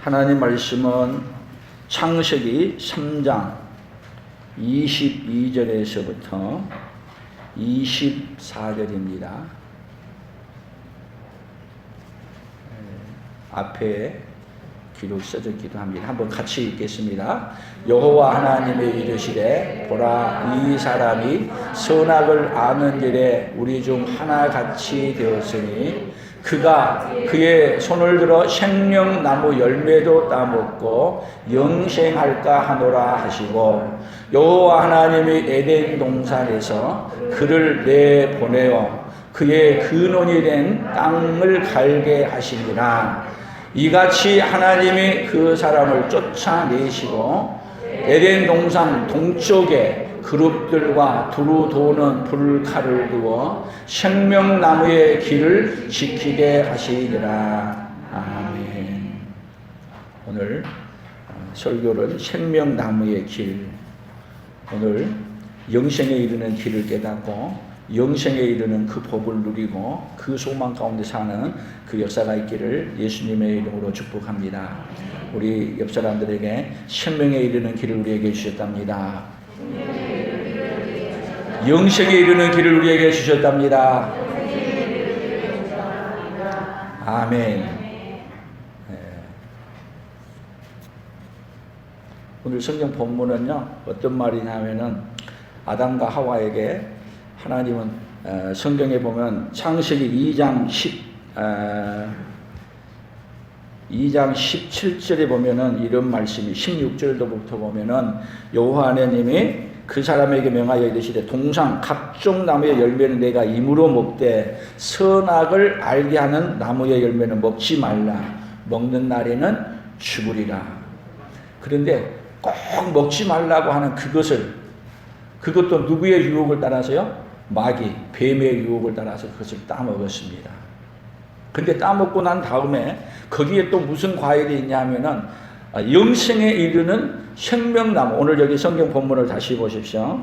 하나님 말씀은 창세기 3장 22절에서부터 24절입니다. 앞에 기록 써졌기도 합니다. 한번 같이 읽겠습니다. 여호와 하나님이 이르시되 보라, 이 사람이 선악을 아는 일에 우리 중 하나같이 되었으니 그가 그의 손을 들어 생명나무 열매도 따먹고 영생할까 하노라 하시고, 여호와 하나님이 에덴 동산에서 그를 내보내어 그의 근원이 된 땅을 갈게 하시니라. 이같이 하나님이 그 사람을 쫓아내시고 에덴 동산 동쪽에 그룹들과 두루 도는 불칼을 두어 생명나무의 길을 지키게 하시니라. 아멘. 오늘 설교는 생명나무의 길, 오늘 영생에 이르는 길을 깨닫고 영생에 이르는 그 법을 누리고 그 소망 가운데 사는 그 역사가 있기를 예수님의 이름으로 축복합니다. 우리 옆 사람들에게 생명에 이르는 길을 우리에게 주셨답니다. 영생에 이르는 길을 우리에게 주셨답니다. 아멘. 네. 오늘 성경 본문은요, 어떤 말이냐면은 아담과 하와에게 하나님은 성경에 보면 창세기 2장 17절에 보면은 이런 말씀이, 16절도부터 보면은 여호와 하나님이 그 사람에게 명하여 이르시되 동상 각종 나무의 열매는 내가 임으로 먹되 선악을 알게 하는 나무의 열매는 먹지 말라. 먹는 날에는 죽으리라. 그런데 꼭 먹지 말라고 하는 그것도 누구의 유혹을 따라서요? 마귀, 뱀의 유혹을 따라서 그것을 따먹었습니다. 근데 따먹고 난 다음에 거기에 또 무슨 과일이 있냐면은 영생에 이르는 생명나무. 오늘 여기 성경 본문을 다시 보십시오.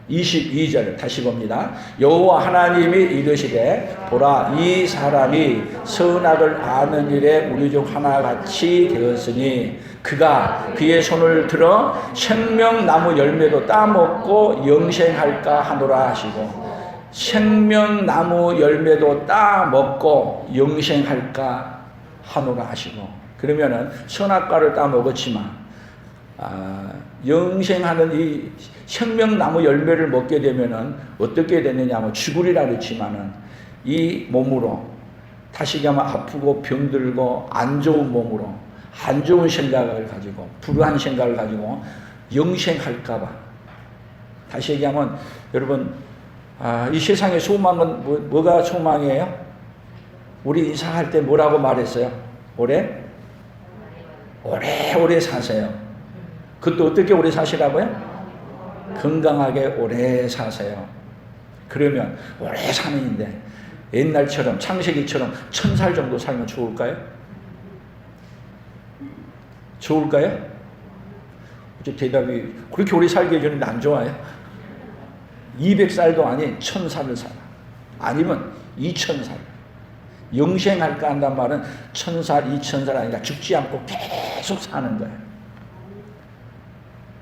22절 다시 봅니다. 여호와 하나님이 이르시되 보라, 이 사람이 선악을 아는 일에 우리 중 하나같이 되었으니 그가 그의 손을 들어 생명나무 열매도 따먹고 영생할까 하노라 하시고, 생명나무 열매도 따먹고 영생할까 하노라 하시고, 그러면은 선악과를 따먹었지만 영생하는 이 생명나무 열매를 먹게 되면은 어떻게 되느냐 하면 죽으리라 그랬지만은 이 몸으로 다시 얘기하면 아프고 병들고 안 좋은 몸으로 안 좋은 생각을 가지고 불우한 생각을 가지고 영생할까봐, 다시 얘기하면 여러분 이 세상의 소망은 뭐가 소망이에요? 우리 인사할 때 뭐라고 말했어요? 오래오래 사세요. 그것도 어떻게 오래 사시라고요? 건강하게 오래 사세요. 그러면 오래 사는데 옛날처럼 창세기처럼 1000살 정도 살면 좋을까요? 좋을까요? 대답이 그렇게 오래 살게 해주는데 안 좋아요? 200살도 아닌 1000살을 살아. 아니면 2000살. 영생할까 한단 말은 1000살, 2000살 아니라 죽지 않고 계속 사는 거예요.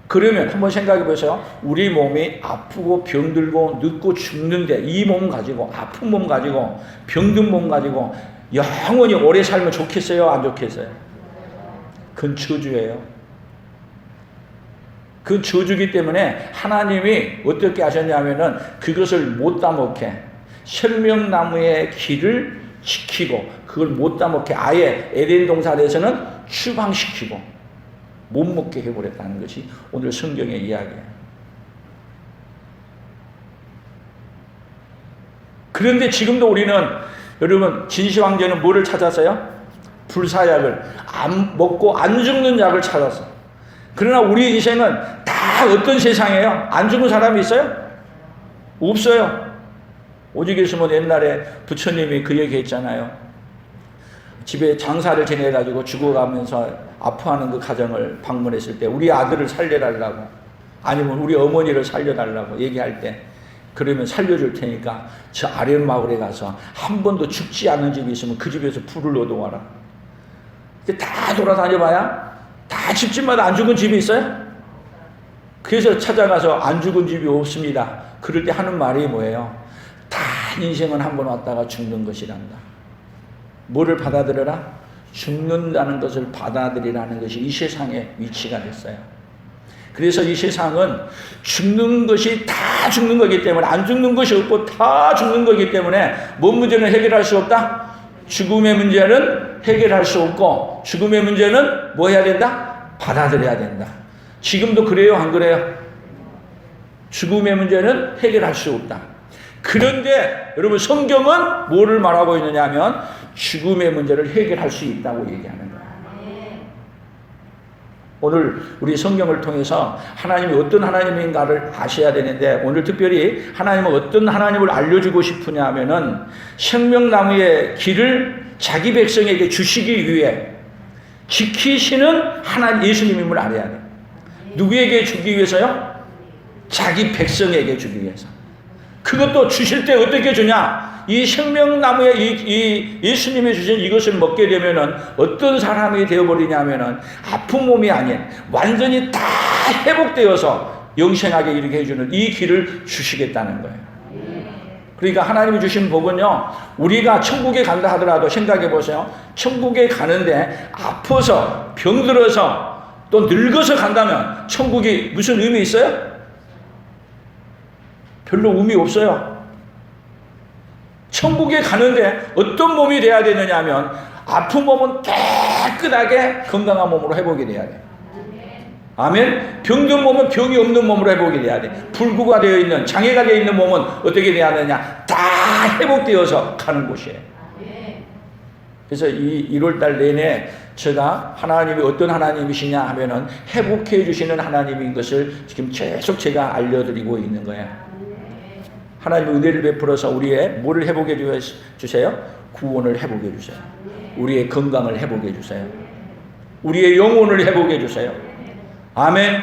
그러면 한번 생각해 보세요. 우리 몸이 아프고 병들고 늙고 죽는데 이 몸 가지고, 아픈 몸 가지고 병든 몸 가지고 영원히 오래 살면 좋겠어요? 안 좋겠어요? 그건 저주예요. 그 저주기 때문에 하나님이 어떻게 하셨냐면은 그것을 못 따먹게 생명나무의 길을 지키고 그걸 못 따먹게 아예 에덴 동산에서는 추방시키고 못 먹게 해버렸다는 것이 오늘 성경의 이야기예요. 그런데 지금도 우리는, 여러분, 진시황제는 뭐를 찾았어요? 불사약을, 안 먹고 안 죽는 약을 찾았어. 그러나 우리 인생은 다 어떤 세상이에요? 안 죽는 사람이 있어요? 없어요. 오직 있으면 옛날에 부처님이 그 얘기 했잖아요. 집에 장사를 지내가지고 죽어가면서 아파하는 그 가정을 방문했을 때 우리 아들을 살려달라고, 아니면 우리 어머니를 살려달라고 얘기할 때 그러면 살려줄 테니까 저 아랫마을에 가서 한 번도 죽지 않는 집이 있으면 그 집에서 불을 얻어와라. 다 돌아다녀봐야 다 집집마다 안 죽은 집이 있어요? 그래서 찾아가서 안 죽은 집이 없습니다. 그럴 때 하는 말이 뭐예요? 다 인생은 한 번 왔다가 죽는 것이란다. 뭐를 받아들여라? 죽는다는 것을 받아들이라는 것이 이 세상의 위치가 됐어요. 그래서 이 세상은 죽는 것이 다 죽는 거기 때문에, 안 죽는 것이 없고 다 죽는 거기 때문에 뭔 문제는 해결할 수 없다? 죽음의 문제는 해결할 수 없고, 죽음의 문제는 뭐 해야 된다? 받아들여야 된다. 지금도 그래요, 안 그래요? 죽음의 문제는 해결할 수 없다. 그런데 여러분, 성경은 뭐를 말하고 있느냐 하면 죽음의 문제를 해결할 수 있다고 얘기하는 거예요. 오늘 우리 성경을 통해서 하나님이 어떤 하나님인가를 아셔야 되는데, 오늘 특별히 하나님은 어떤 하나님을 알려주고 싶으냐 하면은 생명나무의 길을 자기 백성에게 주시기 위해 지키시는 하나님 예수님임을 알아야 돼요. 누구에게 주기 위해서요? 자기 백성에게 주기 위해서. 그것도 주실 때 어떻게 주냐? 이 생명나무에 이 예수님이 주신 이것을 먹게 되면은 어떤 사람이 되어버리냐면은 아픈 몸이 아닌 완전히 다 회복되어서 영생하게 이르게 해주는 이 길을 주시겠다는 거예요. 그러니까 하나님이 주신 복은요, 우리가 천국에 간다 하더라도 생각해 보세요. 천국에 가는데 아파서 병들어서 또 늙어서 간다면 천국이 무슨 의미 있어요? 별로 의미 없어요. 천국에 가는데 어떤 몸이 돼야 되느냐 하면 아픈 몸은 깨끗하게 건강한 몸으로 회복이 돼야 돼요. 아멘. 병든 몸은 병이 없는 몸으로 회복이 돼야 돼. 불구가 되어 있는, 장애가 되어 있는 몸은 어떻게 돼야 되냐? 다 회복되어서 가는 곳이에요. 그래서 이 1월달 내내 제가 하나님이 어떤 하나님이시냐 하면은 회복해 주시는 하나님인 것을 지금 계속 제가 알려드리고 있는 거예요. 하나님의 은혜를 베풀어서 우리의 뭐를 회복해 주세요? 구원을 회복해 주세요. 우리의 건강을 회복해 주세요. 우리의 영혼을 회복해 주세요. 아멘.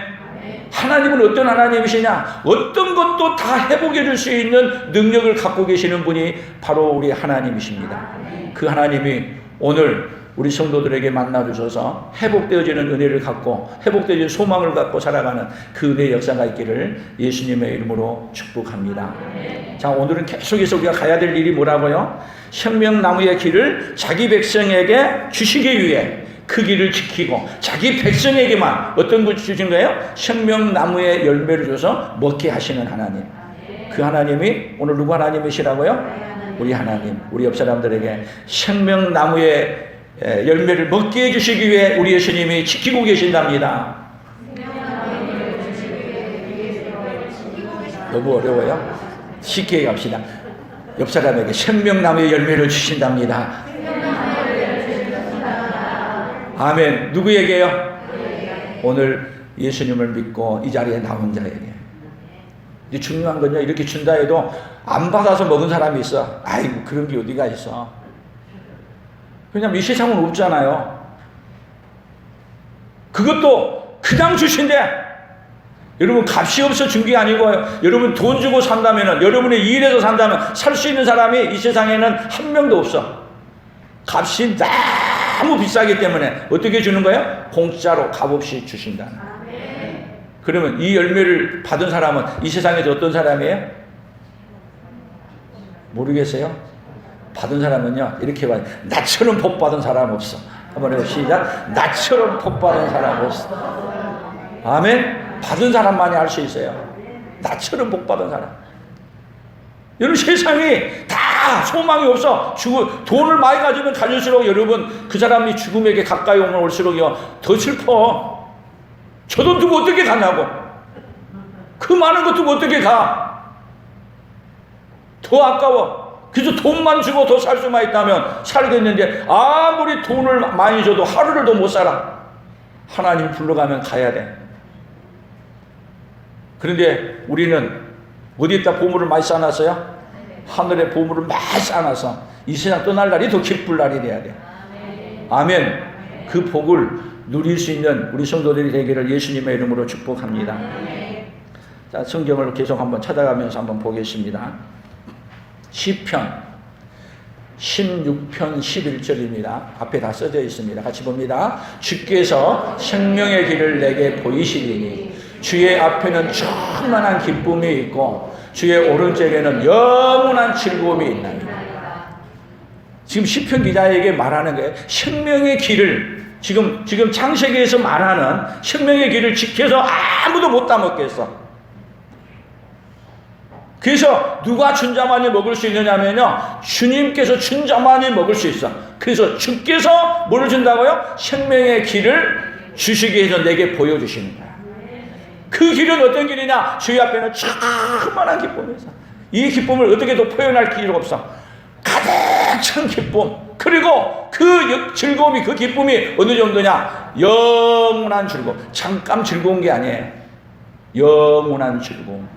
하나님은 어떤 하나님이시냐? 어떤 것도 다 회복해 줄 수 있는 능력을 갖고 계시는 분이 바로 우리 하나님이십니다. 그 하나님이 오늘 우리 성도들에게 만나 주셔서 회복되어지는 은혜를 갖고, 회복되어지는 소망을 갖고 살아가는 그 은혜의 역사가 있기를 예수님의 이름으로 축복합니다. 자, 오늘은 계속해서 우리가 가야 될 일이 뭐라고요? 생명나무의 길을 자기 백성에게 주시기 위해 그 길을 지키고 자기 백성에게만 어떤 것 주신 거예요? 생명나무의 열매를 줘서 먹게 하시는 하나님. 그 하나님이 오늘 누구 하나님이시라고요? 우리 하나님. 우리 옆 사람들에게 생명나무의 열매를 먹게 해주시기 위해 우리 예수님이 지키고 계신답니다. 너무 어려워요? 쉽게 갑시다. 옆 사람에게 생명나무의 열매를 주신답니다. 아멘. 누구에게요? 오늘 예수님을 믿고 이 자리에 나온 자에게. 근데 중요한 건요, 이렇게 준다 해도 안 받아서 먹은 사람이 있어. 아이고, 그런 게 어디가 있어. 왜냐면 이 세상은 없잖아요. 그것도 그냥 주신대. 여러분, 값이 없어 준 게 아니고, 여러분 돈 주고 산다면은, 여러분의 일해서 산다면 살 수 있는 사람이 이 세상에는 한 명도 없어. 값이 너무 비싸기 때문에 어떻게 주는 거예요? 공짜로 값없이 주신다. 그러면 이 열매를 받은 사람은 이 세상에서 어떤 사람이에요? 모르겠어요? 받은 사람은요, 이렇게 봐요. 나처럼 복 받은 사람 없어. 한번 해요. 시작. 나처럼 복 받은 사람 없어. 아멘. 받은 사람만이 알 수 있어요. 나처럼 복 받은 사람. 여러분, 세상이 다 소망이 없어. 돈을 많이 가지면 가질수록 여러분, 그 사람이 죽음에게 가까이 올수록요 더 슬퍼. 저 돈 두고 어떻게 가냐고. 그 많은 것 두고 어떻게 가. 더 아까워. 그래서 돈만 주고 더 살 수만 있다면 살겠는데, 아무리 돈을 많이 줘도 하루를 더 못 살아. 하나님 불러가면 가야 돼. 그런데 우리는 어디에다 보물을 많이 쌓아놨어요? 하늘에 보물을 많이 쌓아놔서 이 세상 떠날 날이 더 기쁠 날이 돼야 돼. 아멘. 그 복을 누릴 수 있는 우리 성도들이 되기를 예수님의 이름으로 축복합니다. 자, 성경을 계속 한번 찾아가면서 한번 보겠습니다. 시편 16편 11절입니다. 앞에 다 써져 있습니다. 같이 봅니다. 주께서 생명의 길을 내게 보이시리니 주의 앞에는 충만한 기쁨이 있고 주의 오른쪽에는 영원한 즐거움이 있나이다. 지금 시편 기자에게 말하는 거예요. 생명의 길을 지금 창세기에서 말하는 생명의 길을 지켜서 아무도 못 따먹겠어. 그래서 누가 준 자만이 먹을 수 있느냐면요, 주님께서 준 자만이 먹을 수 있어. 그래서 주께서 뭐를 준다고요? 생명의 길을 주시기 위해서 내게 보여주시는 거야. 그 길은 어떤 길이냐? 주의 앞에는 충만한 기쁨이 있어. 이 기쁨을 어떻게도 표현할 길이 없어. 가득 찬 기쁨. 그리고 그 즐거움이, 그 기쁨이 어느 정도냐? 영원한 즐거움. 잠깐 즐거운 게 아니에요. 영원한 즐거움.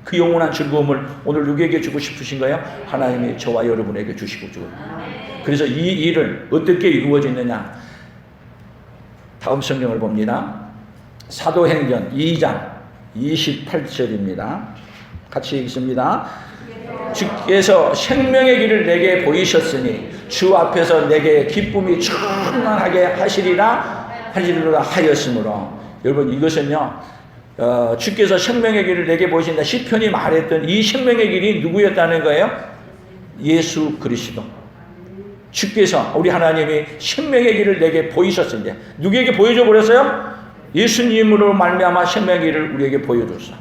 그 영원한 즐거움을 오늘 누구에게 주고 싶으신 거예요? 하나님이 저와 여러분에게 주시고 주고. 그래서 이 일을 어떻게 이루어지느냐? 다음 성경을 봅니다. 사도행전 2장 28절입니다. 같이 읽습니다. 주께서 생명의 길을 내게 보이셨으니 주 앞에서 내게 기쁨이 충만하게 하시리라 하였으므로. 여러분, 이것은요, 주께서 생명의 길을 내게 보이신다. 시편이 말했던 이 생명의 길이 누구였다는 거예요? 예수 그리스도. 주께서, 우리 하나님이 생명의 길을 내게 보이셨을 때 누구에게 보여줘 버렸어요? 예수님으로 말미암아 생명의 길을 우리에게 보여줬어.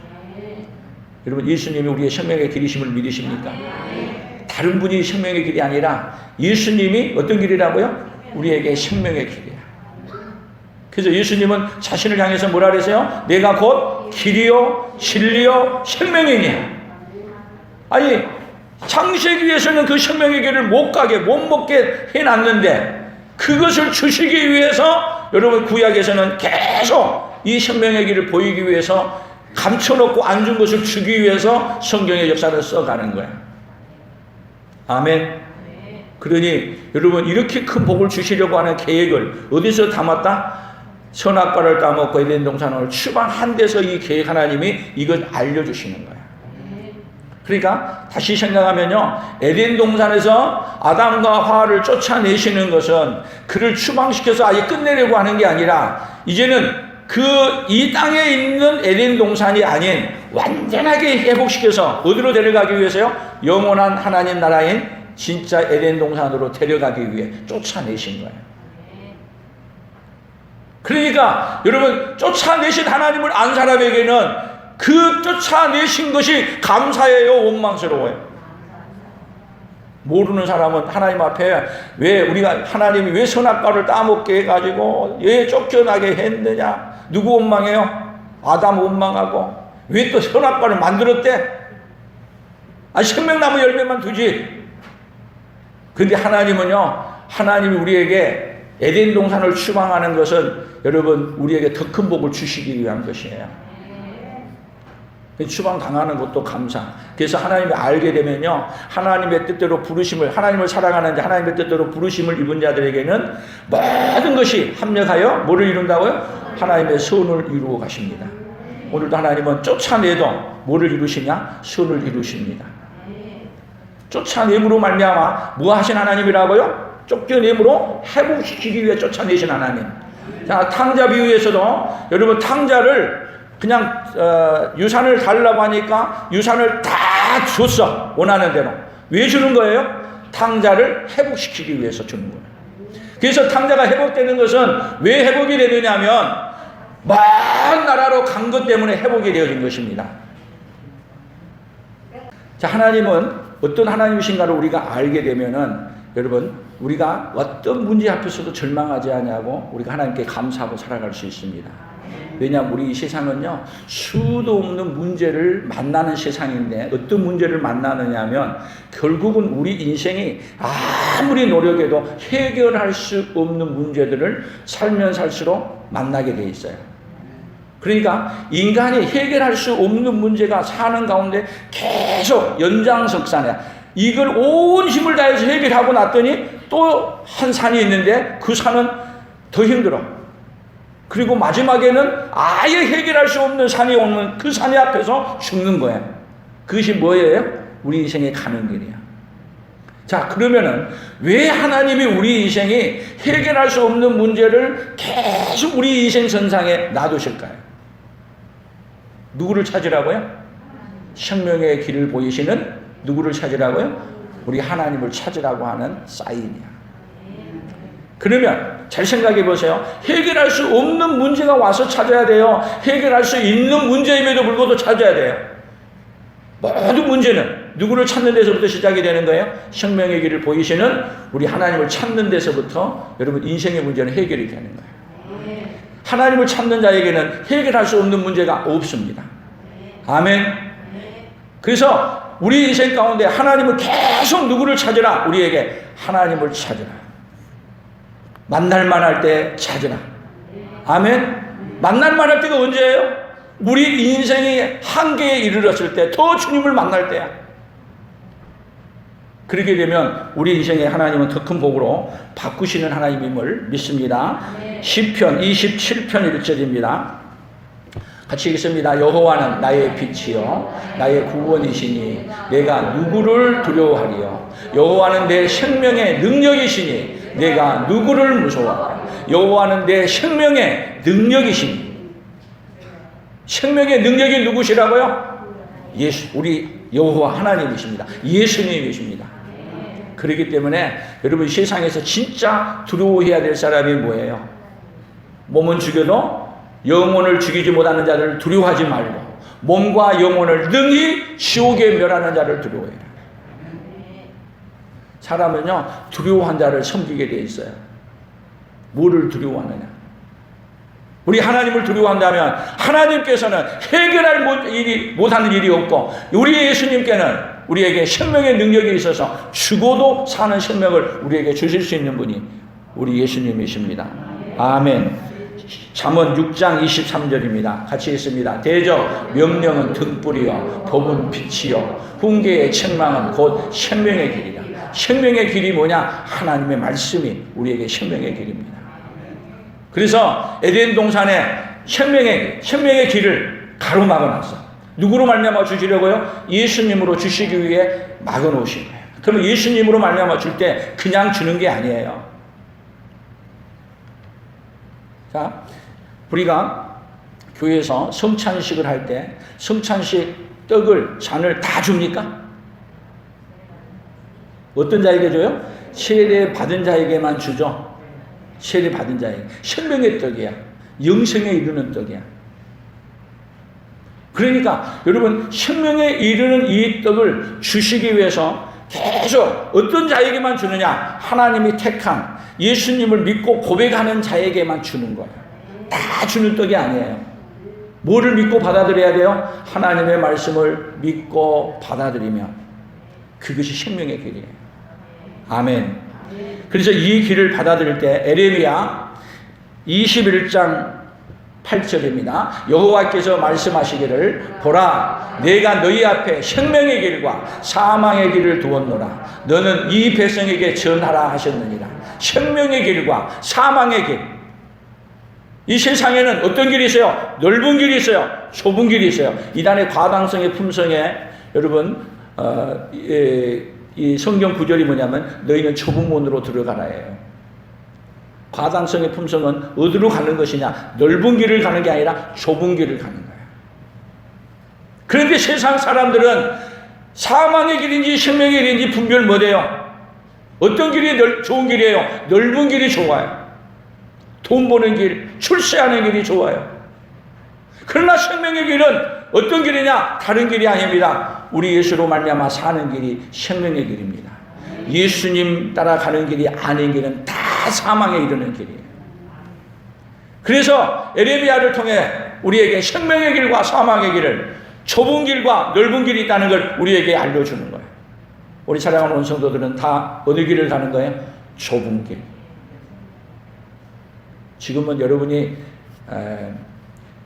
여러분, 예수님이 우리의 생명의 길이심을 믿으십니까? 다른 분이 생명의 길이 아니라 예수님이 어떤 길이라고요? 우리에게 생명의 길이야. 그래서 예수님은 자신을 향해서 뭐라 그랬어요? 내가 곧 길이요 진리요 생명이니. 아니, 창세기에서는 그 생명의 길을 못 가게 못 먹게 해놨는데 그것을 주시기 위해서 여러분 구약에서는 계속 이 생명의 길을 보이기 위해서 감춰놓고 안 준 것을 주기 위해서 성경의 역사를 써가는 거야. 아멘. 그러니 여러분, 이렇게 큰 복을 주시려고 하는 계획을 어디서 담았다? 선악과를 따먹고 에덴 동산을 추방한 데서 이 계획, 하나님이 이걸 알려주시는 거야. 그러니까 다시 생각하면요, 에덴 동산에서 아담과 하와를 쫓아내시는 것은 그를 추방시켜서 아예 끝내려고 하는 게 아니라 이제는 이 땅에 있는 에덴 동산이 아닌 완전하게 회복시켜서 어디로 데려가기 위해서요? 영원한 하나님 나라인 진짜 에덴 동산으로 데려가기 위해 쫓아내신 거예요. 그러니까 여러분, 쫓아내신 하나님을 안 사람에게는 그 쫓아내신 것이 감사해요, 원망스러워요? 모르는 사람은 하나님 앞에 하나님이 왜 선악과를 따먹게 해가지고 왜 쫓겨나게 했느냐? 누구 원망해요? 아담 원망하고. 왜 또 선악과를 만들었대? 생명나무 열매만 두지. 근데 하나님은요, 하나님이 우리에게 에덴 동산을 추방하는 것은 여러분, 우리에게 더 큰 복을 주시기 위한 것이에요. 추방 당하는 것도 감사. 그래서 하나님이 알게 되면요, 하나님의 뜻대로 부르심을, 하나님을 사랑하는데 하나님의 뜻대로 부르심을 입은 자들에게는 모든 것이 합력하여 뭐를 이룬다고요? 하나님의 선을 이루어 가십니다. 오늘도 하나님은 쫓아내도 뭐를 이루시냐? 선을 이루십니다. 쫓아냄으로 말미암아 뭐 하신 하나님이라고요? 쫓겨냄으로 회복시키기 위해 쫓아내신 하나님. 자, 탕자 비유에서도 여러분, 탕자를 그냥 유산을 달라고 하니까 유산을 다 줬어. 원하는 대로. 왜 주는 거예요? 탕자를 회복시키기 위해서 주는 거예요. 그래서 탕자가 회복되는 것은 왜 회복이 되느냐면 먼 나라로 간 것 때문에 회복이 되어진 것입니다. 자, 하나님은 어떤 하나님이신가를 우리가 알게 되면은 여러분, 우리가 어떤 문제 앞에서도 절망하지 않냐고 우리가 하나님께 감사하고 살아갈 수 있습니다. 왜냐하면 우리 이 세상은요, 수도 없는 문제를 만나는 세상인데 어떤 문제를 만나느냐 하면 결국은 우리 인생이 아무리 노력해도 해결할 수 없는 문제들을 살면 살수록 만나게 돼 있어요. 그러니까 인간이 해결할 수 없는 문제가 사는 가운데 계속 연장석산이야. 이걸 온 힘을 다해서 해결하고 났더니 또 한 산이 있는데 그 산은 더 힘들어. 그리고 마지막에는 아예 해결할 수 없는 산이 오는 그 산이 앞에서 죽는 거예요. 그것이 뭐예요? 우리 인생의 가는 길이야. 자, 그러면은 왜 하나님이 우리 인생이 해결할 수 없는 문제를 계속 우리 인생 선상에 놔두실까요? 누구를 찾으라고요? 생명의 길을 보이시는 누구를 찾으라고요? 우리 하나님을 찾으라고 하는 사인이야. 그러면 잘 생각해 보세요. 해결할 수 없는 문제가 와서 찾아야 돼요? 해결할 수 있는 문제임에도 불구하고 찾아야 돼요? 모든 문제는 누구를 찾는 데서부터 시작이 되는 거예요? 생명의 길을 보이시는 우리 하나님을 찾는 데서부터 여러분 인생의 문제는 해결이 되는 거예요. 하나님을 찾는 자에게는 해결할 수 없는 문제가 없습니다. 아멘. 그래서 우리 인생 가운데 하나님을 계속 누구를 찾으라? 우리에게 하나님을 찾으라. 만날만 할 때 찾으라. 아멘. 만날만 할 때가 언제예요? 우리 인생이 한계에 이르렀을 때, 더 주님을 만날 때야. 그렇게 되면 우리 인생의 하나님은 더 큰 복으로 바꾸시는 하나님임을 믿습니다. 시편 27편 1절입니다. 같이 읽습니다. 여호와는 나의 빛이요 나의 구원이시니 내가 누구를 두려워하리요. 여호와는 내 생명의 능력이시니 내가 누구를 무서워하리요. 여호와는 내 생명의 능력이시니. 생명의 능력이 누구시라고요? 예수, 우리 여호와 하나님이십니다. 예수님이십니다. 그렇기 때문에 여러분 세상에서 진짜 두려워해야 될 사람이 뭐예요? 몸은 죽여도 영혼을 죽이지 못하는 자를 두려워하지 말고 몸과 영혼을 능히 지옥에 멸하는 자를 두려워해라. 사람은요 두려워한 자를 섬기게 돼 있어요. 뭐를 두려워하느냐? 우리 하나님을 두려워한다면 하나님께서는 해결할 일이 못하는 일이 없고 우리 예수님께는 우리에게 생명의 능력이 있어서 죽어도 사는 생명을 우리에게 주실 수 있는 분이 우리 예수님이십니다. 아멘. 잠언 6장 23절입니다. 같이 읽습니다. 대저 명령은 등불이요 법은 빛이요 훈계의 책망은 곧 생명의 길이다. 생명의 길이 뭐냐? 하나님의 말씀이 우리에게 생명의 길입니다. 그래서 에덴 동산에 생명의 길을 가로막아놨어. 누구로 말미암아 주시려고요? 예수님으로 주시기 위해 막아놓으신 거예요. 그러면 예수님으로 말미암아 줄 때 그냥 주는 게 아니에요. 자, 우리가 교회에서 성찬식을 할 때 성찬식 떡을 잔을 다 줍니까? 어떤 자에게 줘요? 세례 받은 자에게만 주죠. 세례 받은 자에게. 생명의 떡이야. 영생에 이르는 떡이야. 그러니까 여러분 생명에 이르는 이 떡을 주시기 위해서 계속 어떤 자에게만 주느냐? 하나님이 택한 예수님을 믿고 고백하는 자에게만 주는 거예요. 다 주는 떡이 아니에요. 뭐를 믿고 받아들여야 돼요? 하나님의 말씀을 믿고 받아들이면 그것이 생명의 길이에요. 아멘. 그래서 이 길을 받아들일 때 에레미야 21장 8절입니다. 여호와께서 말씀하시기를 보라 내가 너희 앞에 생명의 길과 사망의 길을 두었노라. 너는 이 백성에게 전하라 하셨느니라. 생명의 길과 사망의 길. 이 세상에는 어떤 길이 있어요? 넓은 길이 있어요. 좁은 길이 있어요. 이단의 과당성의 품성에 여러분 이 성경 구절이 뭐냐면 너희는 좁은 문으로 들어가라예요. 과당성의 품성은 어디로 가는 것이냐? 넓은 길을 가는 게 아니라 좁은 길을 가는 거예요. 그런데 세상 사람들은 사망의 길인지 생명의 길인지 분별 못해요. 어떤 길이 좋은 길이에요? 넓은 길이 좋아요. 돈 버는 길, 출세하는 길이 좋아요. 그러나 생명의 길은 어떤 길이냐? 다른 길이 아닙니다. 우리 예수로 말미암아 사는 길이 생명의 길입니다. 예수님 따라가는 길이 아닌 길은 다 사망에 이르는 길이에요. 그래서 에레미야를 통해 우리에게 생명의 길과 사망의 길을 좁은 길과 넓은 길이 있다는 걸 우리에게 알려주는 거예요. 우리 사랑하는 온 성도들은 다 어느 길을 가는 거예요? 좁은 길. 지금은 여러분이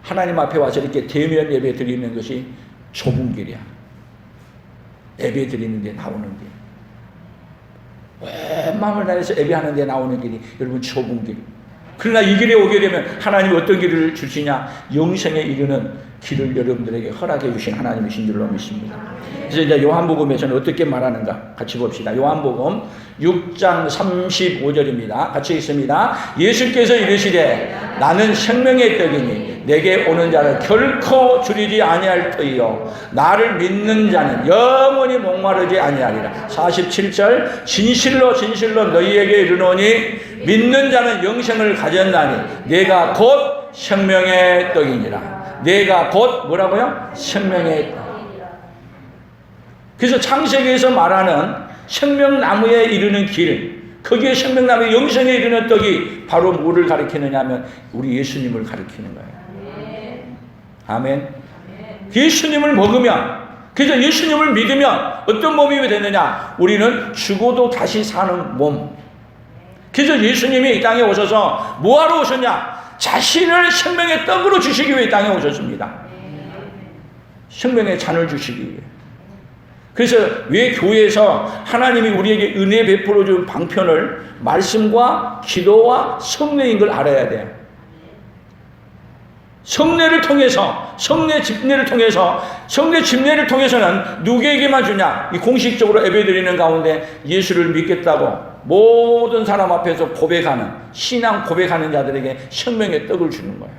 하나님 앞에 와서 이렇게 대면 예배 드리는 것이 좁은 길이야. 예배 드리는 데 나오는 길. 온 마음을 다해서 예배하는 데 나오는 길이 여러분 좁은 길. 그러나 이 길에 오게 되면 하나님이 어떤 길을 주시냐? 영생에 이르는 길을 여러분들에게 허락해 주신 하나님이신 줄로 믿습니다. 그래서 이제 요한복음에서는 어떻게 말하는가 같이 봅시다. 요한복음 6장 35절입니다. 같이 읽습니다. 예수께서 이르시되 나는 생명의 떡이니 내게 오는 자는 결코 줄이지 아니할 터이요 나를 믿는 자는 영원히 목마르지 아니하리라. 47절 진실로 진실로 너희에게 이르노니 믿는 자는 영생을 가졌나니 내가 곧 생명의 떡이니라. 내가 곧 뭐라고요? 생명의 떡. 그래서 창세기에서 말하는 생명나무에 이르는 길, 거기에 생명나무의 영생에 이르는 떡이 바로 뭐를 가리키느냐 하면 우리 예수님을 가리키는 거예요. 아멘. 예수님을 먹으면, 그래서 예수님을 믿으면 어떤 몸이 되느냐? 우리는 죽어도 다시 사는 몸. 그래서 예수님이 이 땅에 오셔서 뭐하러 오셨냐? 자신을 생명의 떡으로 주시기 위해 이 땅에 오셨습니다. 생명의 잔을 주시기 위해. 그래서 왜 교회에서 하나님이 우리에게 은혜 베풀어 준 방편을 말씀과 기도와 성례인 걸 알아야 돼요. 성례를 통해서, 성례 집례를 통해서는 누구에게만 주냐? 이 공식적으로 예배드리는 가운데 예수를 믿겠다고 모든 사람 앞에서 고백하는, 신앙 고백하는 자들에게 생명의 떡을 주는 거예요.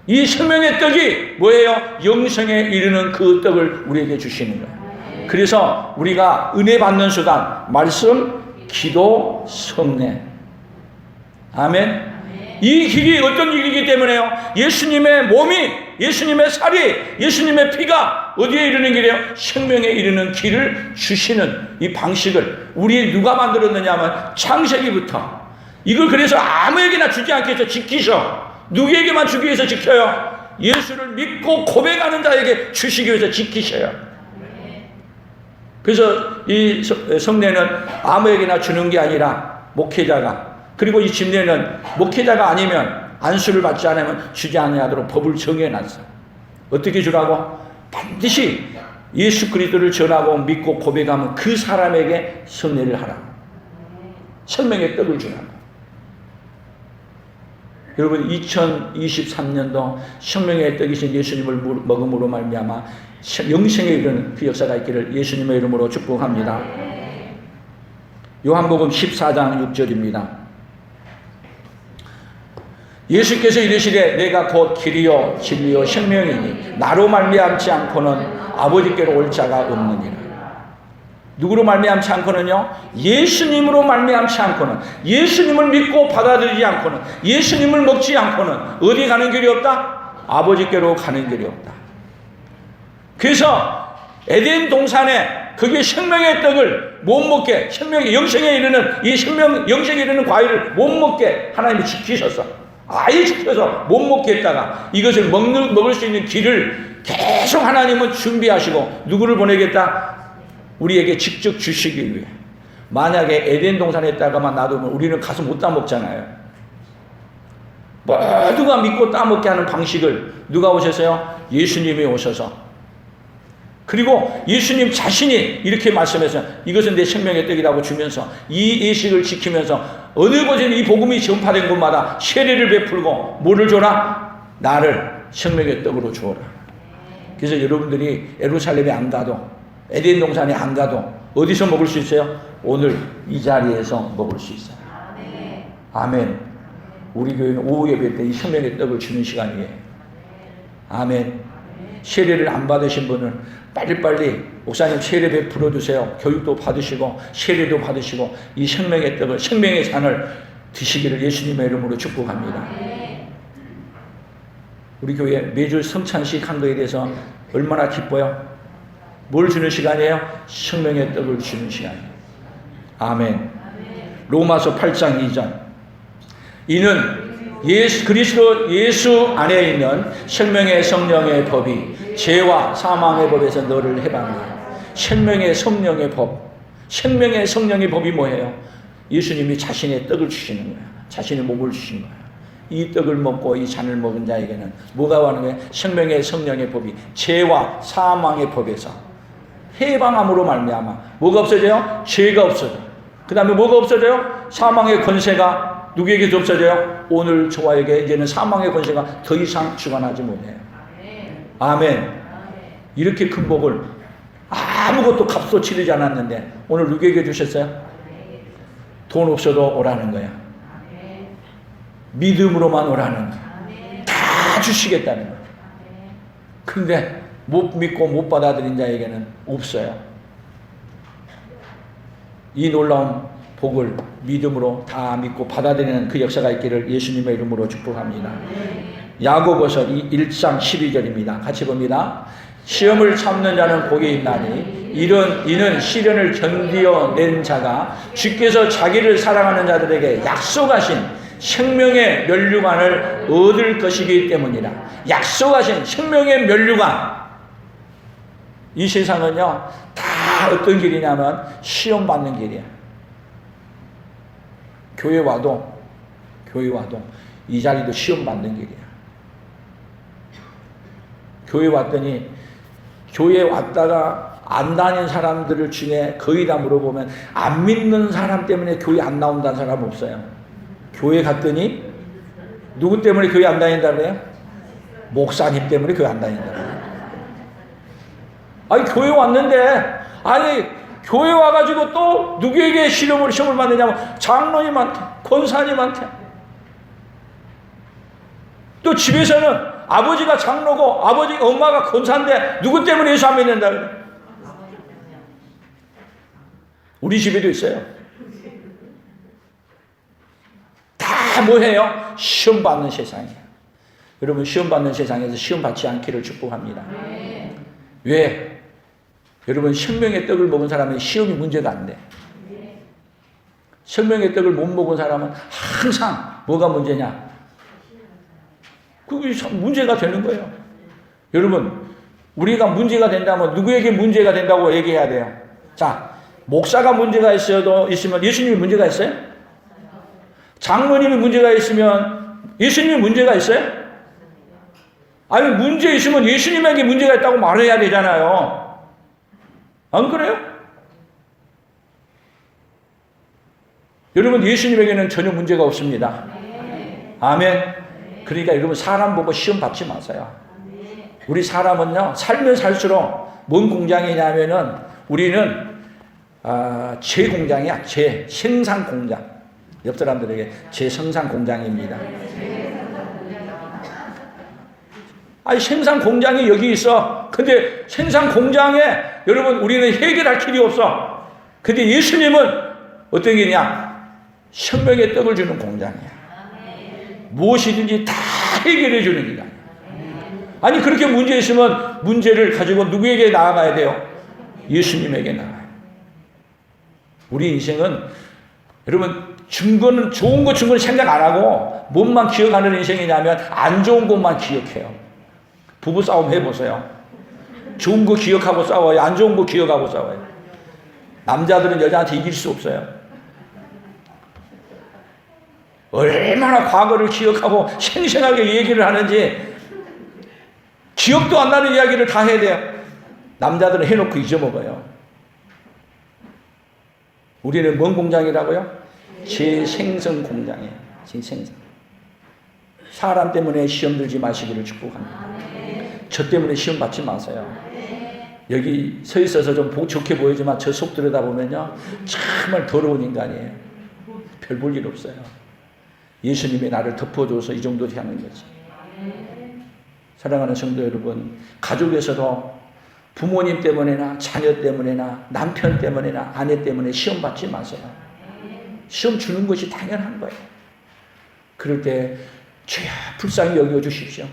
이 생명의 떡이 뭐예요? 영생에 이르는 그 떡을 우리에게 주시는 거예요. 그래서 우리가 은혜 받는 수단, 말씀, 기도, 성례. 아멘. 이 길이 어떤 길이기 때문에요? 예수님의 몸이, 예수님의 살이, 예수님의 피가 어디에 이르는 길이에요? 생명에 이르는 길을 주시는 이 방식을 우리 누가 만들었느냐 하면 창세기부터. 이걸 그래서 아무에게나 주지 않게 해서 지키셔. 누구에게만 주기 위해서 지켜요? 예수를 믿고 고백하는 자에게 주시기 위해서 지키셔요. 그래서 이 성례는 아무에게나 주는 게 아니라 목회자가, 그리고 이 집례는 목회자가 아니면 안수를 받지 않으면 주지 아니하도록 법을 정해놨어. 어떻게 주라고? 반드시 예수 그리스도를 전하고 믿고 고백하면 그 사람에게 성례를 하라고. 생명의 떡을 주라고. 여러분 2023년도 생명의 떡이신 예수님을 먹음으로 말미암아 영생에 이르는 그 역사가 있기를 예수님의 이름으로 축복합니다. 요한복음 14장 6절입니다. 예수께서 이르시되 내가 곧 길이요 진리요 생명이니 나로 말미암지 않고는 아버지께로 올 자가 없느니라. 누구로 말미암지 않고는요? 예수님으로 말미암지 않고는, 예수님을 믿고 받아들이지 않고는, 예수님을 먹지 않고는 어디 가는 길이 없다? 아버지께로 가는 길이 없다. 그래서 에덴 동산에 그게 생명의 떡을 못 먹게, 생명의 영생에 이르는 이 영생에 이르는 과일을 못 먹게 하나님이 지키셨어. 아예 지켜서 못 먹게 했다가 이것을 먹을 수 있는 길을 계속 하나님은 준비하시고 누구를 보내겠다? 우리에게 직접 주시기 위해. 만약에 에덴 동산에 있다가만 놔두면 우리는 가서 못 따먹잖아요. 모두가 믿고 따먹게 하는 방식을 누가 오셨어요? 예수님이 오셔서. 그리고 예수님 자신이 이렇게 말씀해서 이것은 내 생명의 떡이라고 주면서 이 예식을 지키면서 어느 곳에는 이 복음이 전파된 곳마다 세례를 베풀고 뭐를 줘라? 나를 생명의 떡으로 주어라. 그래서 여러분들이 예루살렘에 안 가도, 에덴 동산에 안 가도 어디서 먹을 수 있어요? 오늘 이 자리에서 먹을 수 있어요. 아멘. 우리 교회는 오후 예배 때 이 생명의 떡을 주는 시간이에요. 아멘. 세례를 안 받으신 분은 빨리빨리 목사님 세례 베풀어 주세요. 교육도 받으시고 세례도 받으시고 이 생명의 떡을, 생명의 잔을 드시기를 예수님의 이름으로 축복합니다. 우리 교회 매주 성찬식 한 거에 대해서 얼마나 기뻐요? 뭘 주는 시간이에요? 생명의 떡을 주는 시간이에요. 아멘. 로마서 8장 2절. 이는 그리스도 예수 안에 있는 생명의 성령의 법이 죄와 사망의 법에서 너를 해방하라. 생명의 성령의 법. 생명의 성령의 법이 뭐예요? 예수님이 자신의 떡을 주시는 거예요. 자신의 몸을 주신 거예요. 이 떡을 먹고 이 잔을 먹은 자에게는 뭐가 하는 거예요? 생명의 성령의 법이 죄와 사망의 법에서 해방함으로 말미암아 뭐가 없어져요? 죄가 없어져. 그 다음에 뭐가 없어져요? 사망의 권세가 누구에게 없어져요? 오늘 저와에게 이제는 사망의 권세가 더 이상 주관하지 못해요. 아멘. 이렇게 큰 복을 아무것도 값도 치르지 않았는데 오늘 누구에게 주셨어요? 돈 없어도 오라는 거야. 믿음으로만 오라는 거야. 다 주시겠다는 거야. 근데 못 믿고 못 받아들인 자에게는 없어요. 이 놀라운 복을 믿음으로 다 믿고 받아들이는 그 역사가 있기를 예수님의 이름으로 축복합니다. 야고보서 1장 12절입니다. 같이 봅니다. 시험을 참는 자는 복이 있나니 이는 시련을 견디어낸 자가 주께서 자기를 사랑하는 자들에게 약속하신 생명의 면류관을 얻을 것이기 때문이라. 약속하신 생명의 면류관. 이 세상은요 다 어떤 길이냐면 시험 받는 길이야. 교회 와도 이 자리도 시험 받는 길이야. 교회 왔더니 교회 왔다가 안 다닌 사람들 중에 거의 다 물어보면 안 믿는 사람 때문에 교회 안 나온다는 사람 없어요. 교회 갔더니 누구 때문에 교회 안 다닌다 그래요? 목사님 때문에 교회 안 다닌다 그래요. 아니 교회 왔는데 교회 와가지고 또 누구에게 시험을 받느냐면 장로님한테, 권사님한테. 또 집에서는 아버지가 장로고 엄마가 권사인데 누구 때문에 예수 안 믿는다 그래? 우리 집에도 있어요. 다 뭐해요? 시험 받는 세상이에요. 여러분 시험 받는 세상에서 시험 받지 않기를 축복합니다. 왜? 여러분 생명의 떡을 먹은 사람은 시험이 문제가 안 돼. 생명의 떡을 못 먹은 사람은 항상 뭐가 문제냐? 그게 문제가 되는 거예요. 여러분 우리가 문제가 된다면 누구에게 문제가 된다고 얘기해야 돼요? 자, 목사가 문제가 있으면 예수님이 문제가 있어요? 장로님이 문제가 있으면 예수님이 문제가 있어요? 아니 문제 있으면 예수님에게 문제가 있다고 말해야 되잖아요. 안 그래요? 여러분 예수님에게는 전혀 문제가 없습니다. 아멘. 그러니까 여러분 사람 보고 시험 받지 마세요. 우리 사람은요 살면 살수록 뭔 공장이냐면은 우리는 제 공장이야. 제 생산 공장. 옆 사람들에게 제 생산 공장입니다. 아니 생산 공장이 여기 있어. 근데 생산 공장에 여러분 우리는 해결할 길이 없어. 근데 예수님은 어떤 길이냐? 생명의 떡을 주는 공장이야. 무엇이든지 다 해결해 주는 기간. 아니 그렇게 문제 있으면 문제를 가지고 누구에게 나아가야 돼요? 예수님에게 나아가요. 우리 인생은 여러분 증거는 좋은 거 증거는 생각 안 하고 뭔만 기억하는 인생이냐면 안 좋은 것만 기억해요. 부부싸움 해보세요. 좋은 거 기억하고 싸워요. 안 좋은 거 기억하고 싸워요. 남자들은 여자한테 이길 수 없어요. 얼마나 과거를 기억하고 생생하게 얘기를 하는지 기억도 안 나는 이야기를 다 해야 돼요. 남자들은 해놓고 잊어먹어요. 우리는 뭔 공장이라고요? 재생성 공장이에요. 재생성. 사람 때문에 시험 들지 마시기를 축복합니다. 저 때문에 시험 받지 마세요. 여기 서 있어서 좀 좋게 보이지만 저 속 들여다보면요 정말 더러운 인간이에요. 별 볼 일 없어요. 예수님이 나를 덮어줘서 이 정도 하는 거지. 사랑하는 성도 여러분, 가족에서도 부모님 때문에나 자녀 때문에나 남편 때문에나 아내 때문에 시험 받지 마세요. 시험 주는 것이 당연한 거예요. 그럴 때 주여 불쌍히 여겨주십시오.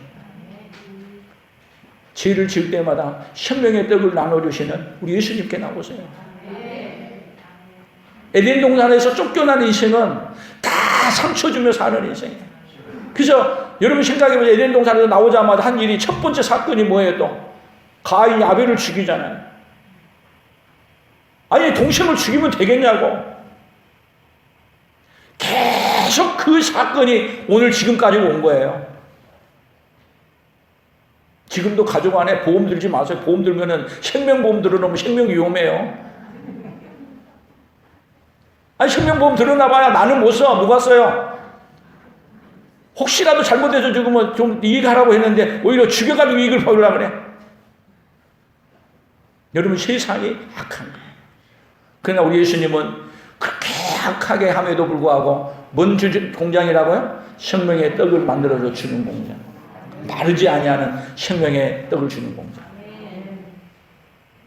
죄를 지을 때마다 생명의 떡을 나눠주시는 우리 예수님께 나오세요. 에덴 동산에서 쫓겨난 인생은 다 상처 주며 사는 인생이에요. 그래서 여러분 생각해보세요. 에덴 동산에서 나오자마자 한 일이 첫 번째 사건이 뭐예요 또? 가인이 아벨을 죽이잖아요. 아니 동생을 죽이면 되겠냐고. 계속 그 사건이 오늘 지금까지 온 거예요. 지금도 가족 안에 보험 들지 마세요. 보험 들면은 생명보험 들어놓으면 생명 위험해요. 아니 생명보험 들어놔봐야 나는 못 써. 누가 써요? 혹시라도 잘못해서 죽으면 좀 이익하라고 했는데 오히려 죽여가지고 이익을 벌으려고 그래. 여러분, 세상이 악한 거예요. 그러나 우리 예수님은 그렇게 악하게 함에도 불구하고 뭔 공장이라고요? 생명의 떡을 만들어서 주는 공장. 마르지 아니하는 생명의 떡을 주는 공장.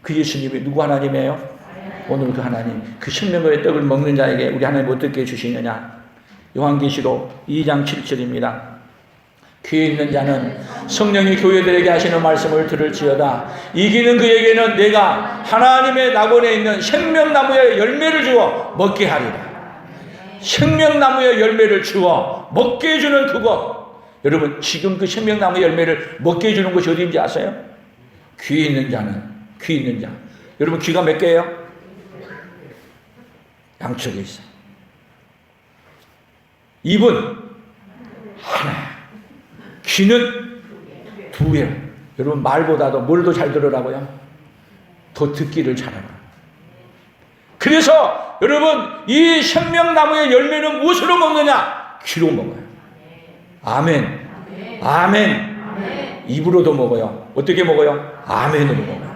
그 예수님이 누구 하나님이에요? 오늘 그 하나님, 그 생명의 떡을 먹는 자에게 우리 하나님 어떻게 주시느냐? 요한계시록 2장 7절입니다. 귀에 있는 자는 성령이 교회들에게 하시는 말씀을 들을지어다. 이기는 그에게는 내가 하나님의 낙원에 있는 생명나무의 열매를 주어 먹게 하리라. 생명나무의 열매를 주어 먹게 해주는 그것. 여러분, 지금 그 생명나무의 열매를 먹게 해주는 것이 어디인지 아세요? 귀에 있는 자는, 귀 있는 자. 여러분, 귀가 몇 개예요? 양쪽에 있어요. 입은 하나, 귀는 두 개. 여러분, 말보다도 뭘 더 잘 들으라고요? 더 듣기를 잘하라. 그래서 여러분, 이 생명나무의 열매는 무엇으로 먹느냐? 귀로 먹어요. 아멘. 아멘. 입으로도 먹어요. 어떻게 먹어요? 아멘으로 먹어요.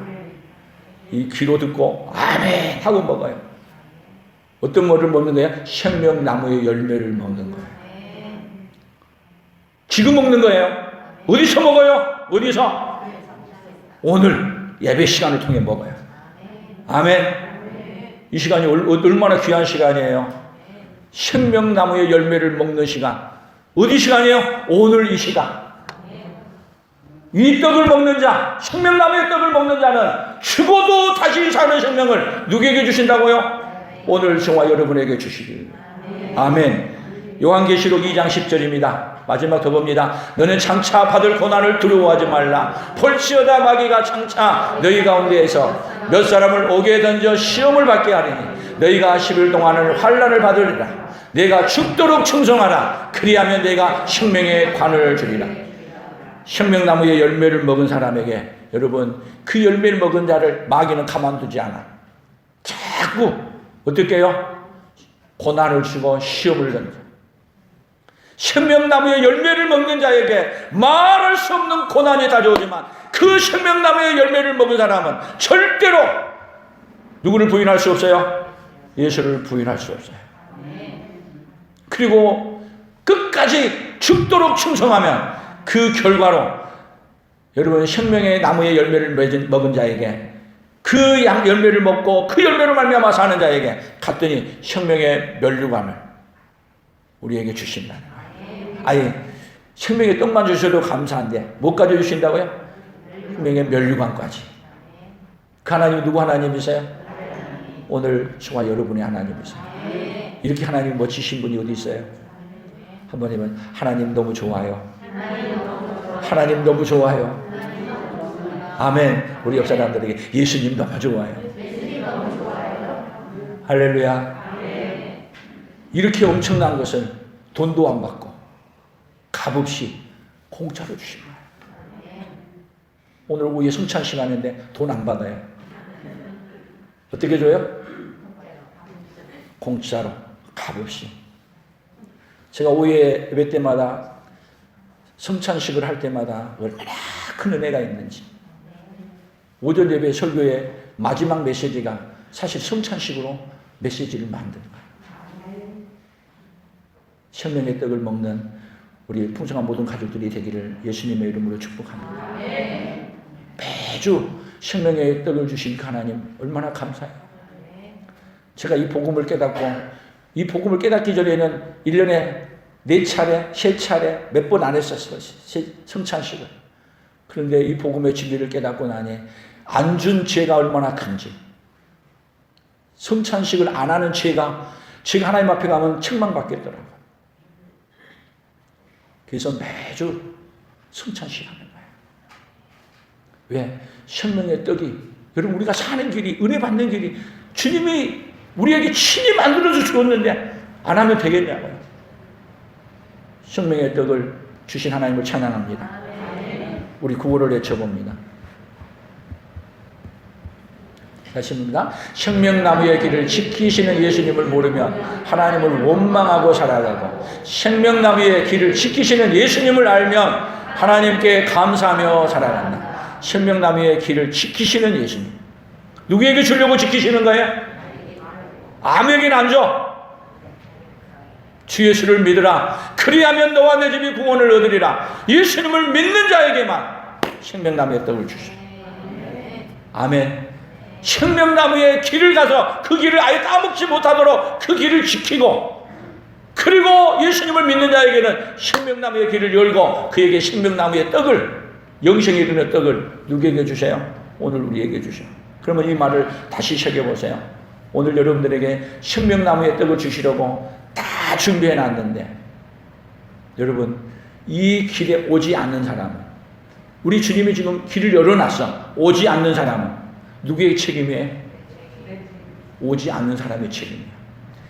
이 귀로 듣고 아멘 하고 먹어요. 어떤 뭐를 먹는 거예요? 생명나무의 열매를 먹는 거예요. 지금 먹는 거예요. 어디서 먹어요? 어디서? 오늘 예배 시간을 통해 먹어요. 아멘. 이 시간이 얼마나 귀한 시간이에요. 생명나무의 열매를 먹는 시간. 어디 시간이에요? 오늘 이 시간. 이 떡을 먹는 자, 생명나무의 떡을 먹는 자는 죽어도 다시 사는 생명을 누구에게 주신다고요? 오늘 저와 여러분에게 주시길. 아멘. 요한계시록 2장 10절입니다. 마지막 더 봅니다. 너는 장차 받을 고난을 두려워하지 말라. 볼지어다 마귀가 장차 너희 가운데에서 몇 사람을 옥에 던져 시험을 받게 하리니 너희가 10일 동안을 환난을 받으리라. 내가 죽도록 충성하라. 그리하면 내가 생명의 관을 주리라. 생명나무의 열매를 먹은 사람에게, 여러분, 그 열매를 먹은 자를 마귀는 가만두지 않아. 자꾸 어떻게 해요? 고난을 주고 시험을 던져. 생명나무의 열매를 먹는 자에게 말할 수 없는 고난이 다가오지만 그 생명나무의 열매를 먹은 사람은 절대로 누구를 부인할 수 없어요? 예수를 부인할 수 없어요. 그리고 끝까지 죽도록 충성하면 그 결과로 여러분, 생명의 나무의 열매를 먹은 자에게, 그 열매를 먹고 그 열매로 말미암아 사는 자에게 갔더니 생명의 면류관을 우리에게 주신다는 거예요. 아니, 생명의 떡만 주셔도 감사한데 뭐까지 주신다고요? 생명의 면류관까지. 그 하나님이 누구 하나님이세요? 오늘 저와 여러분의 하나님이세요. 이렇게 하나님 멋지신 분이 어디 있어요? 한번 해보면 하나님 너무 좋아요. 하나님 너무 좋아요. 아멘. 우리 옆 사람들에게 예수님 너무 좋아요. 할렐루야. 이렇게 엄청난 것을 돈도 안 받고 값없이 공짜로 주신 거예요. 오늘 오후에 성찬 시간인데 돈 안 받아요. 어떻게 줘요? 공짜로, 값없이. 제가 오후에 예배 때마다 성찬식을 할 때마다 얼마나 큰 은혜가 있는지. 오전 예배 설교의 마지막 메시지가 사실 성찬식으로 메시지를 만든 거예요. 생명의 떡을 먹는 우리 풍성한 모든 가족들이 되기를 예수님의 이름으로 축복합니다. 매주 생명의 떡을 주신 하나님 얼마나 감사해요. 제가 이 복음을 깨닫기 전에는 1년에 4차례, 3차례 몇 번 안 했었어요. 성찬식을. 그런데 이 복음의 진리를 깨닫고 나니 안 준 죄가 얼마나 큰지, 성찬식을 안 하는 죄가 제가 하나님 앞에 가면 책망받겠더라고요. 그래서 매주 성찬식 하는 거예요. 왜? 생명의 떡이, 여러분, 우리가 사는 길이, 은혜 받는 길이 주님이 우리에게 친히 만들어서 주었는데 안 하면 되겠냐고요. 생명의 떡을 주신 하나님을 찬양합니다. 우리 구호를 외쳐봅니다. 했습니다. 생명나무의 길을 지키시는 예수님을 모르면 하나님을 원망하고 살아가고, 생명나무의 길을 지키시는 예수님을 알면 하나님께 감사하며 살아간다. 생명나무의 길을 지키시는 예수님. 누구에게 주려고 지키시는 거예요? 아무에게는 안 줘. 주 예수를 믿으라. 그리하면 너와 내 집이 구원을 얻으리라. 예수님을 믿는 자에게만 생명나무의 떡을 주시오. 아멘. 생명나무의 길을 가서 그 길을 아예 까먹지 못하도록 그 길을 지키고, 그리고 예수님을 믿는 자에게는 생명나무의 길을 열고 그에게 생명나무의 떡을, 영생에 이르는 떡을 누구에게 주세요? 오늘 우리에게 주세요. 그러면 이 말을 다시 새겨보세요. 오늘 여러분들에게 생명나무의 떡을 주시려고 다 준비해 놨는데, 여러분 이 길에 오지 않는 사람은, 우리 주님이 지금 길을 열어놨어. 오지 않는 사람은 누구의 책임이에요? 오지 않는 사람의 책임이에요.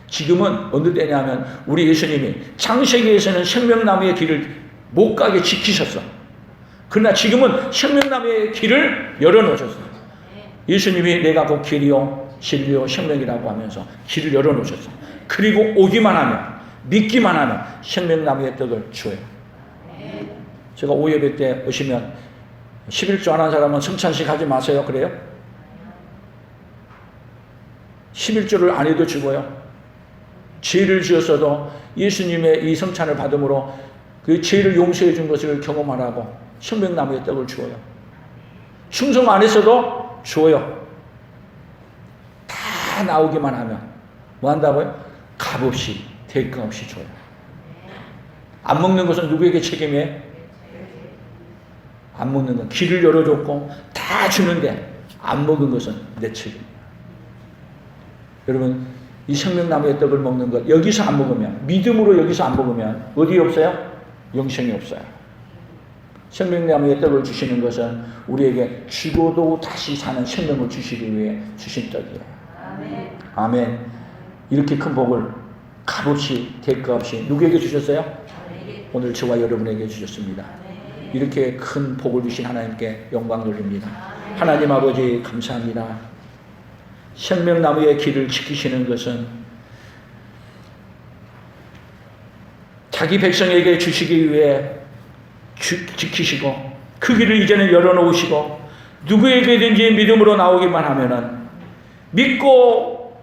지금은 어느 때냐면 우리 예수님이 창세기에서는 생명나무의 길을 못 가게 지키셨어. 그러나 지금은 생명나무의 길을 열어놓으셨어요. 예수님이 내가 곧 길이요 진리요 생명이라고 하면서 길을 열어놓으셨어. 그리고 오기만 하면, 믿기만 하면 생명나무의 떡을 줘요. 제가 오예배 때 오시면 11조 안 한 사람은 성찬식 하지 마세요. 그래요? 11조를 안 해도 죽어요. 죄를 지었어도 예수님의 이 성찬을 받음으로 그 죄를 용서해 준 것을 경험하라고 생명나무의 떡을 주어요. 충성 안 했어도 줘요. 다 나오기만 하면 뭐 한다고요? 값없이, 대가 없이 줘요. 안 먹는 것은 누구에게 책임이에요? 안 먹는 건 길을 열어줬고 다 주는데 안 먹은 것은 내 책임이에요. 여러분 이 생명나무의 떡을 먹는 것, 여기서 안 먹으면, 믿음으로 여기서 안 먹으면 어디에 없어요? 영생이 없어요. 생명나무의 떡을 주시는 것은 우리에게 죽어도 다시 사는 생명을 주시기 위해 주신 떡이에요. 아멘. 아멘. 이렇게 큰 복을 값없이, 대가 없이 누구에게 주셨어요? 오늘 저와 여러분에게 주셨습니다. 이렇게 큰 복을 주신 하나님께 영광 돌립니다. 하나님 아버지 감사합니다. 생명나무의 길을 지키시는 것은 자기 백성에게 주시기 위해 지키시고, 그 길을 이제는 열어놓으시고, 누구에게든지 믿음으로 나오기만 하면은, 믿고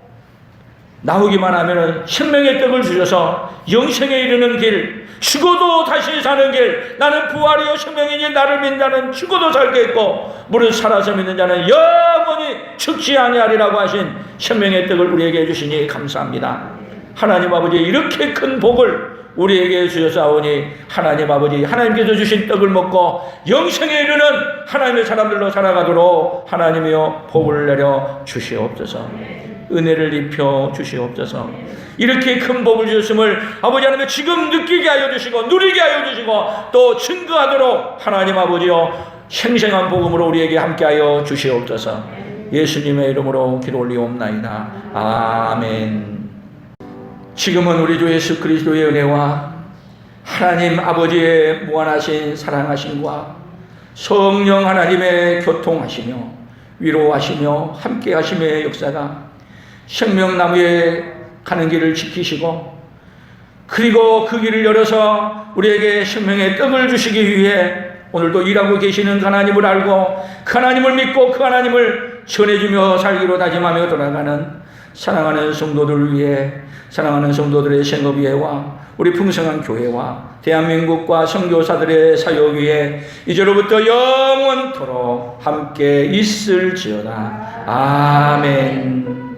나오기만 하면은 생명의 떡을 주셔서 영생에 이르는 길, 죽어도 다시 사는 길, 나는 부활이요 생명이니 나를 믿는 자는 죽어도 살겠고 무릇 살아서 믿는 자는 영원히 죽지 아니하리라고 하신 생명의 떡을 우리에게 주시니 감사합니다. 하나님 아버지 이렇게 큰 복을 우리에게 주셨사오니 하나님 아버지, 하나님께서 주신 떡을 먹고 영생에 이르는 하나님의 사람들로 살아가도록 하나님이여 복을 내려 주시옵소서. 은혜를 입혀 주시옵소서. 이렇게 큰 복을 주셨음을 아버지 하나님 지금 느끼게 하여 주시고 누리게 하여 주시고 또 증거하도록 하나님 아버지여 생생한 복음으로 우리에게 함께하여 주시옵소서. 예수님의 이름으로 기도 올리옵나이다. 아멘. 지금은 우리 주 예수 그리스도의 은혜와 하나님 아버지의 무한하신 사랑하심과 성령 하나님의 교통하시며 위로하시며 함께하심의 역사가 생명나무에 가는 길을 지키시고, 그리고 그 길을 열어서 우리에게 생명의 떡을 주시기 위해 오늘도 일하고 계시는 하나님을 알고 그 하나님을 믿고 그 하나님을 전해주며 살기로 다짐하며 돌아가는 사랑하는 성도들을 위해, 사랑하는 성도들의 생업위회와 우리 풍성한 교회와 대한민국과 선교사들의 사역 위에 이제로부터 영원토록 함께 있을지어다. 아멘.